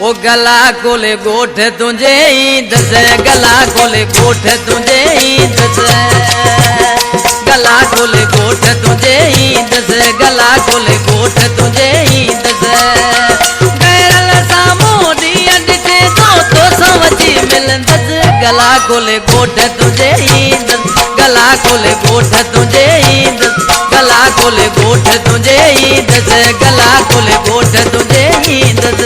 ओ गला खोले गोठ तुझे ईंदस गला खोले गोठ तुझे ईंदस गला खोले गोठ तुझे ईंदस गला खोले गोठ तुझे ईंदस गैरल साम्हूं ॾींहं ॾिठे तो समझी मिलंदस गला खोले गोठ तुझे ईंदस गला खोले गोठ तुझे ईंदस गला खोले गोठ तुझे ईंदस गला खोले गोठ तुझे ईंदस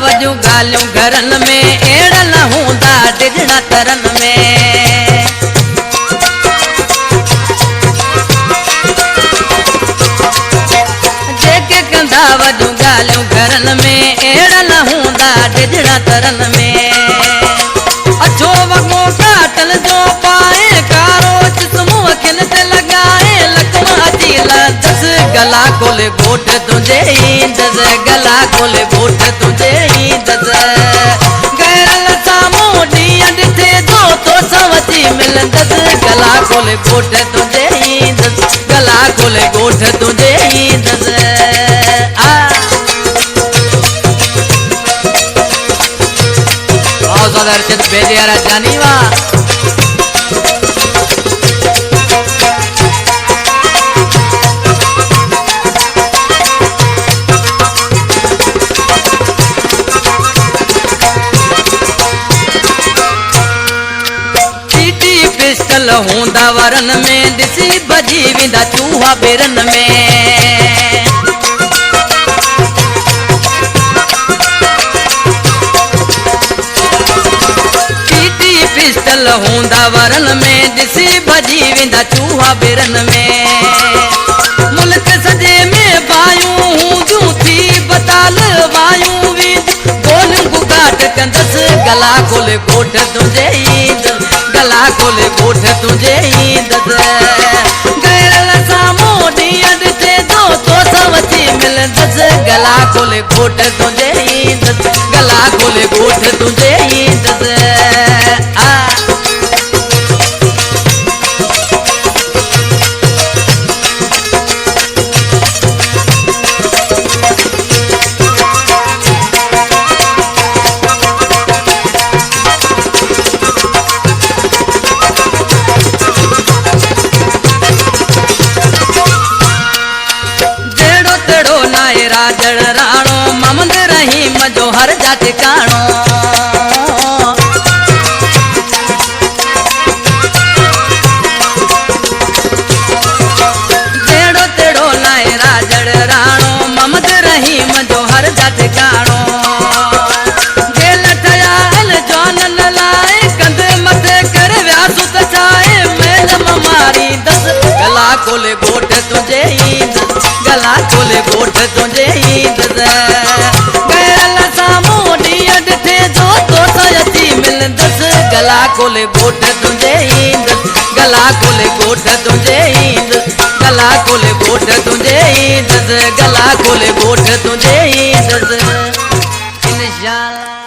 वजू गालियों घरन में एड़ा न हूंदा डिजड़ा तरन में जेके कंदा वजू गालियों घरन में एड़ा न हूंदा डिजड़ा तरन में अछो वगो काटल जो पाए कारो जिस्म अखिन ते लगाए लकमा अची लदस गला खोले गोठ तुझे ईंदस गला खोले गोठ तुझे ईंदस गैरल साम्हूं ॾींहं ॾिठे तो समझी मिलंदस गला खोले गोठ तुझे ईंदस गला खोले गोठ तुझे ईंदस अर्चन बेदियारा जानी वा पिस्टल हूंदा वरन में ॾिसी भॼी वेंदा चूहा बेरन में टीटी पिस्टल हूंदा वरन में ॾिसी भॼी वेंदा चूहा बेरन में मुल्क सॼे में वायूं हूंदियूं थी बताल वायूं गोलियूं गुगाट कंदस गला खोले गोठ तुझे ईंदस गला खोले गोठ तुझे ईंदस गैरल साम्हूं ॾींहं ॾिठे तो समझी मिलंदस गला खोले गोठ तुझे ईंदस गला खोले गोठ तुझे ईंदस राजड़ राणो ममद रहीम जो हर जा ठिकाणो जेड़ो तेड़ो लाए राजड़ राणो ममद रहीम जो हर जा ठिकाणो जेल ठयाल जौनन लाए कंध मथे कर व्यासु कचाए मेल मारी दस गला खोले गोठ तुझे ईंदस गला खोले गोठ तुझे ईंदस गैरल साम्हूं ॾींहं ॾिठे तो अची मिलंदस गला खोले गोठ तुझे ईंदस गला खोले गोठ तुझे ईंदस गला खोले गोठ तुझे ईंदस गला खोले गोठ तुझे ईंदस इंशाअल्लाह।